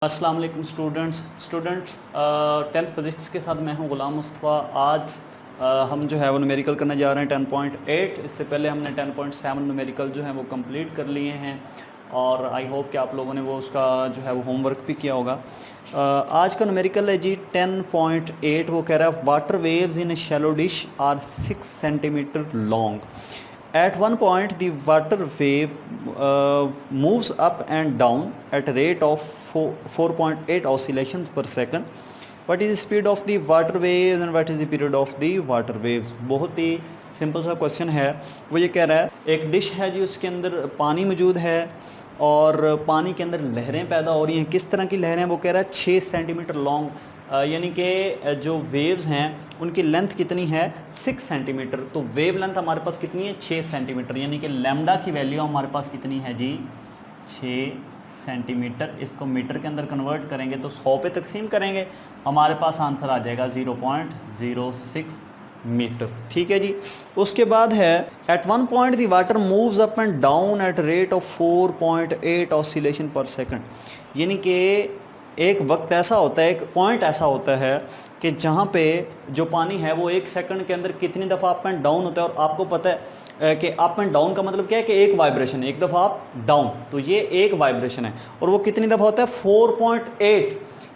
अस्सलाम वालेकुम students tenth physics के साथ मैं हूं ग़ुलाम मुस्तफ़ा। आज हम जो है वो न्यूमेरिकल करने जा रहे हैं 10.8। इससे पहले हमने 10.7 न्यूमेरिकल जो है वो कंप्लीट कर लिए हैं और आई होप कि आप लोगों ने वो उसका जो है वो होमवर्क भी किया होगा। आज का न्यूमेरिकल है जी 10.8। वो कह रहा है water waves in a shallow dish are 6 centimetre long. At one point, the water wave moves up and down at a rate of 4.8 oscillations per second. What is the speed of the water waves and what is the period of the water waves? बहुत ही simple सा question है। वो ये कह रहा है एक dish है जी, उसके अंदर पानी मौजूद है और पानी के अंदर लहरें पैदा हो रही हैं। किस तरह की लहरें? वो कह रहा है 6 सेंटीमीटर लॉन्ग, यानी कि जो वेव्स हैं उनकी लेंथ कितनी है 6 सेंटीमीटर। तो वेव लेंथ हमारे पास कितनी है 6 सेंटीमीटर, यानी कि लैम्डा की वैल्यू हमारे पास कितनी है जी 6 सेंटीमीटर। इसको मीटर के अंदर कन्वर्ट करेंगे तो 100 पे तकसीम करेंगे, हमारे पास आंसर आ जाएगा 0.06 मीटर। ठीक है जी। उसके बाद है at one point the water moves up and down at rate of 4.8 oscillation per second. यानी कि एक वक्त ऐसा होता है, एक पॉइंट ऐसा होता है कि जहाँ पे जो पानी है वो 1 सेकंड के अंदर कितनी दफ़ा अप एंड डाउन होता है। और आपको पता है कि अप एंड डाउन का मतलब क्या है कि एक वाइब्रेशन, एक दफ़ा अप डाउन, तो ये एक वाइब्रेशन है। और वो कितनी दफ़ा होता है 4.8,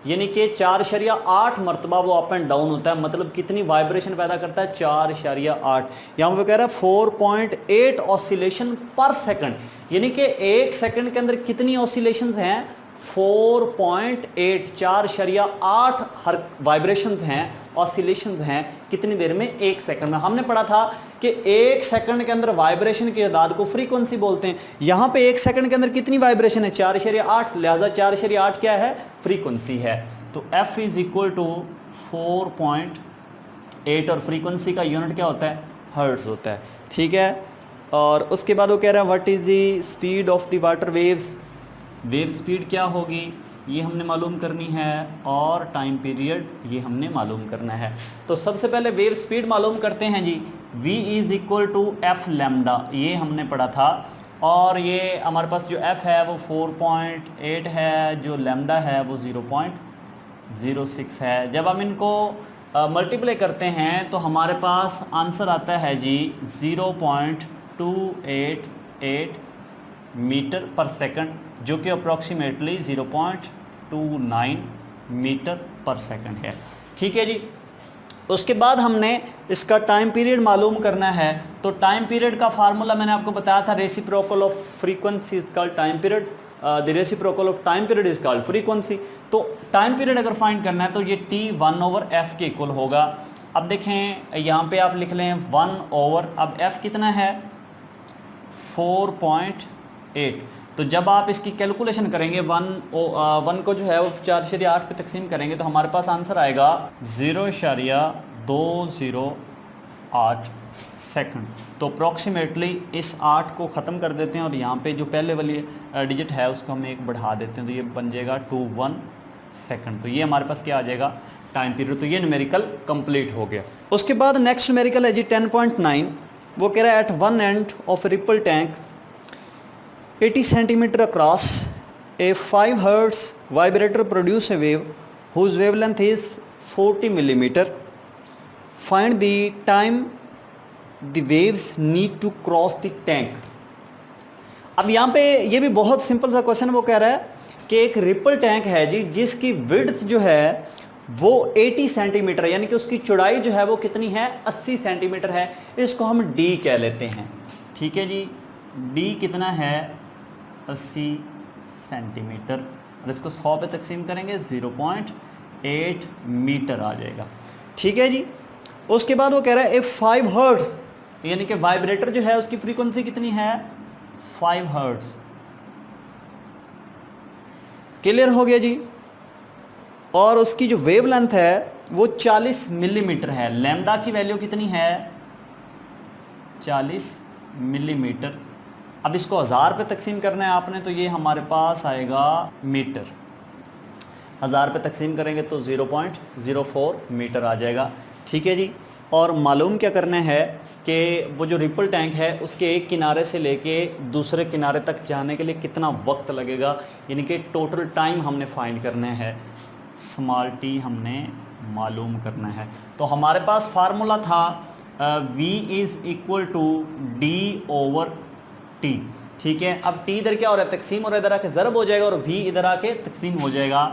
यानी कि 4.8 मरतबा वो अप एंड डाउन होता है। मतलब कितनी वाइब्रेशन पैदा करता है 4.8। यहाँ पे कह रहा है 4.8 ऑसिलेशन पर सेकंड, यानी कि 1 सेकंड के अंदर कितनी ऑसिलेशंस हैं 4.8, 4.8 हर वाइब्रेशंस हैं, ऑसिलेशंस हैं। कितनी देर में 1 सेकंड में। हमने पढ़ा था कि 1 सेकंड के अंदर वाइब्रेशन की तादाद को फ्रीक्वेंसी बोलते हैं। यहाँ पे 1 सेकंड के अंदर कितनी वाइब्रेशन है 4.8, लिहाजा 4.8 क्या है फ्रीक्वेंसी है। तो F इज इक्वल टू 4.8 और फ्रीक्वेंसी का यूनिट क्या होता है हर्ट्ज होता है। ठीक है। और उसके बाद वो कह रहा है what is the speed of the water waves. Wave speed क्या होगी ये हमने मालूम करनी है और टाइम पीरियड ये हमने मालूम करना है। तो सबसे पहले वेव स्पीड मालूम करते हैं जी। v is equal to F lambda, ये हमने पढ़ा था। और ये हमारे पास जो f है वो 4.8 है, जो लैम्डा है वो 0.06 है। जब हम इनको मल्टीप्लाई करते हैं तो हमारे पास आंसर आता है जी 0.288 मीटर पर सेकंड, जो कि अप्रॉक्सीमेटली 0.29 मीटर पर सेकंड है। ठीक है जी। उसके बाद हमने इसका टाइम पीरियड मालूम करना है। तो टाइम पीरियड का फार्मूला मैंने आपको बताया था, reciprocal of frequency is called time period, the reciprocal of time period is called frequency. तो टाइम पीरियड अगर फाइंड करना है तो ये T1/f के इक्वल होगा। अब देखें यहाँ पे आप लिख लें 1/, अब f कितना है 4.8। तो जब आप इसकी कैलकुलेशन करेंगे 1 को जो है वो 4.8 पे तकसीम करेंगे तो हमारे पास आंसर आएगा 0.208 सेकंड। तो अप्रॉक्सीमेटली इस 8 को ख़त्म कर देते हैं और यहाँ पे जो पहले वाली डिजिट है उसको हम एक बढ़ा देते हैं तो ये बन जाएगा 21 सेकंड। तो ये हमारे पास क्या आ जाएगा टाइम पीरियड। तो ये न्यूमेरिकल कंप्लीट हो गया। उसके बाद नेक्स्ट न्यूमेरिकल है जी 10.9। वो कह रहा है at one end of ripple tank 80 centimeter across, a 5 Hz vibrator produce a wave whose wavelength is 40 millimeter. Find the time the waves need to cross the tank. अब यहाँ पे ये भी बहुत सिंपल सा क्वेश्चन। वो कह रहा है कि एक रिपल टैंक है जी जिसकी विड्थ जो है वो 80 सेंटीमीटर, यानी कि उसकी चौड़ाई जो है वो कितनी है 80 सेंटीमीटर है। इसको हम D कह लेते हैं। ठीक है जी। D कितना है 80 सेंटीमीटर और इसको 100 पे तकसीम करेंगे 0.8 मीटर आ जाएगा। ठीक है जी। उसके बाद वो कह रहा है 5 हर्ट्ज, यानी कि वाइब्रेटर जो है उसकी फ्रीक्वेंसी कितनी है 5 हर्ट्ज। क्लियर हो गया जी। और उसकी जो वेव लेंथ है वो 40 मिलीमीटर है। लैम्डा की वैल्यू कितनी है 40 मिलीमीटर। अब इसको 1000 पे तकसीम करना है आपने तो ये हमारे पास आएगा मीटर। 1000 पे तकसीम करेंगे तो 0.04 मीटर आ जाएगा। ठीक है जी। और मालूम क्या करना है कि वो जो रिपल टैंक है उसके एक किनारे से लेके दूसरे किनारे तक जाने के लिए कितना वक्त लगेगा, यानी कि टोटल टाइम हमने फाइंड करना है, स्मॉल टी हमने मालूम करना है। तो हमारे पास फार्मूला था v is equal to D over T, ठीक है। अब t इधर क्या हो रहा है, तकसीम, और इधर आके ज़रब हो जाएगा, और v इधर आके तकसीम हो जाएगा,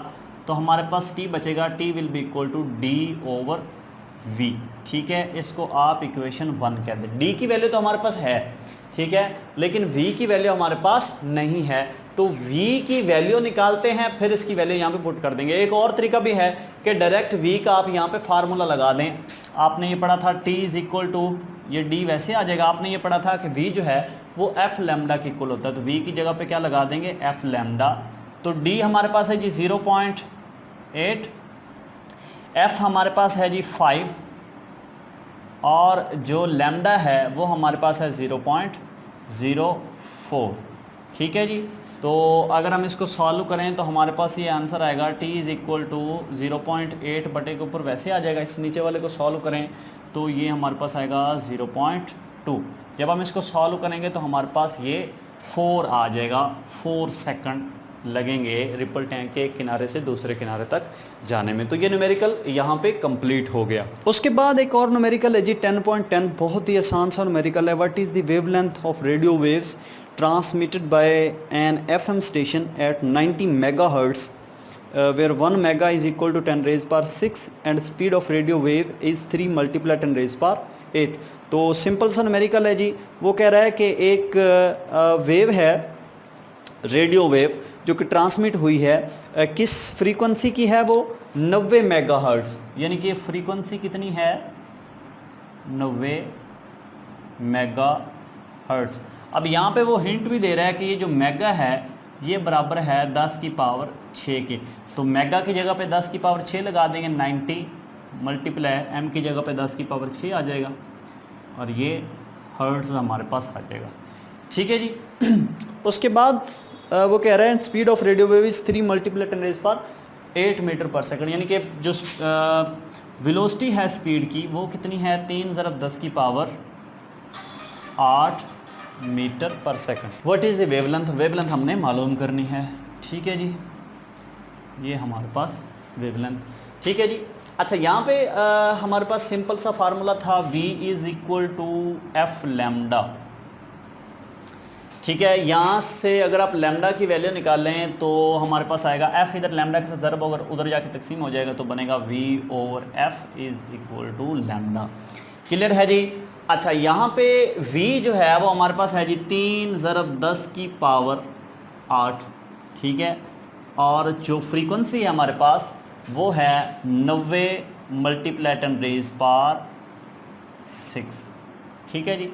तो हमारे पास t बचेगा, t will be equal to D over v, ठीक है। इसको आप इक्वेशन 1 कह दें। d की वैल्यू तो हमारे पास है, ठीक है, लेकिन v की वैल्यू हमारे पास नहीं है, तो v की वैल्यू निकालते हैं, फिर इसकी वैल्यू यहाँ पे पुट कर देंगे। एक और तरीका भी है कि डायरेक्ट v का आप यहाँ पे फार्मूला लगा दें। आपने ये पढ़ा था t इज़ इक्वल टू, ये d वैसे आ जाएगा, आपने ये पढ़ा था कि v जो है वो f लैम्डा के इक्वल होता है, तो v की जगह पे क्या लगा देंगे, f लैम्डा। तो d हमारे पास है जी 0.8, f हमारे पास है जी 5, और जो लैम्डा है वो हमारे पास है 0.04, ठीक है जी। तो अगर हम इसको सॉल्व करें तो हमारे पास ये आंसर आएगा, t इज़ इक्वल टू 0.8 बटे के ऊपर वैसे आ जाएगा, इस नीचे वाले को सॉल्व करें तो ये हमारे पास आएगा 0.2। जब हम इसको सॉल्व करेंगे तो हमारे पास ये 4 आ जाएगा, 4 सेकंड लगेंगे रिपल टैंक के एक किनारे से दूसरे किनारे तक जाने में। तो ये न्यूमेरिकल यहाँ पे कंप्लीट हो गया। उसके बाद एक और न्यूमेरिकल है जी 10.10, बहुत ही आसान सा न्यूमेरिकल है। What is the wavelength of radio waves transmitted by an FM station at 90 megahertz where 1 mega is equal to 10 raised power 6 and speed of radio wave is 3 multiplied 10 raised power 8। तो simple सा numerical है जी। वो कह रहा है कि एक wave है, रेडियो वेव, जो कि ट्रांसमिट हुई है, किस फ्रीक्वेंसी की है, वो 90 मेगाहर्ट्ज़, यानी कि फ्रीक्वेंसी कितनी है, 90 मेगाहर्ट्ज़। अब यहाँ पे वो हिंट भी दे रहा है कि ये जो मेगा है ये बराबर है 10 की पावर 6 के, तो मेगा की जगह पे 10 की पावर 6 लगा देंगे, 90 मल्टीप्लाई एम की जगह पे 10 की पावर 6 आ जाएगा, और ये हर्ट्ज़ हमारे पास आ जाएगा, ठीक है जी। उसके बाद वो कह रहे हैं speed of radio wave is 3 multiply 10 raise power 8 metre per second, यानी कि जो वेलोसिटी है स्पीड की वो कितनी है, 3 ज़रब 10 की power 8 metre per second. What is the wavelength, wavelength हमने मालूम करनी है, ठीक है जी। ये हमारे पास वेवलेंथ, ठीक है जी। अच्छा, यहाँ पे हमारे पास सिंपल सा फार्मूला था, v is equal to F lambda, ठीक है। यहाँ से अगर आप लैम्डा की वैल्यू निकालें तो हमारे पास आएगा f, इधर लैम्डा के साथ ज़रब होगा, उधर जाके तकसीम हो जाएगा, तो बनेगा v over f is equal to lambda. Clear है जी। अच्छा, यहाँ पे v जो है वो हमारे पास है जी 3 ज़रब 10 की पावर 8, ठीक है, और जो फ्रीक्वेंसी है हमारे पास वो है 90 मल्टीप्लाई 10 रेज़ पावर 6, ठीक है जी।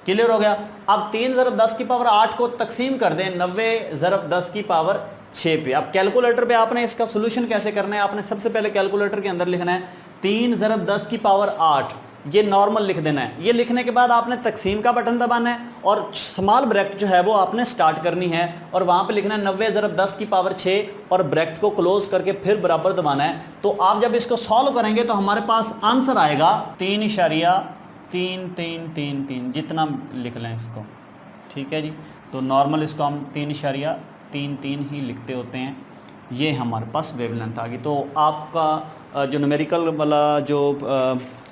क्लियर हो गया। अब 3 ज़रब 10 की पावर 8 को तकसीम कर दें 90 ज़रब 10 की पावर 6 पे। अब कैलकुलेटर पे आपने इसका सोल्यूशन कैसे करना है, आपने सबसे पहले कैलकुलेटर के अंदर लिखना है 3 ज़रब 10 की पावर 8, ये नॉर्मल लिख देना है। ये लिखने के बाद आपने तकसीम का बटन दबाना है और स्मॉल ब्रैकेट जो है वो आपने स्टार्ट करनी है, और वहाँ पे लिखना है 90 ज़रब 10 की पावर 6 और ब्रैकेट को क्लोज करके फिर बराबर दबाना है। तो आप जब इसको सॉल्व करेंगे तो हमारे पास आंसर आएगा 3.3333, जितना लिख लें इसको, ठीक है जी। तो नॉर्मल इसको हम 3.33 ही लिखते होते हैं। ये हमारे पास वेवलेंथ आ गई। तो आपका जो न्यूमेरिकल वाला जो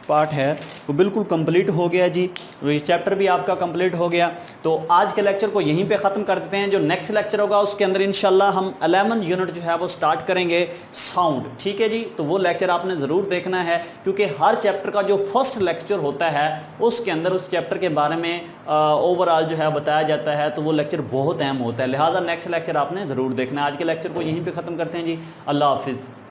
पार्ट है वो बिल्कुल कंप्लीट हो गया जी, ये चैप्टर भी आपका कंप्लीट हो गया। तो आज के लेक्चर को यहीं पे ख़त्म कर देते हैं। जो नेक्स्ट लेक्चर होगा उसके अंदर इंशाल्लाह हम 11 यूनिट जो है वो स्टार्ट करेंगे साउंड, ठीक है जी। तो वो लेक्चर आपने ज़रूर देखना है, क्योंकि हर चैप्टर का जो फर्स्ट लेक्चर होता है उसके अंदर उस चैप्टर के बारे में ओवरऑल जो है बताया जाता है, तो वो लेक्चर बहुत अहम होता है, लिहाजा नेक्स्ट लेक्चर आपने ज़रूर देखना है। आज के लेक्चर को यहीं पर ख़त्म करते हैं जी। अल्लाह हाफिज़।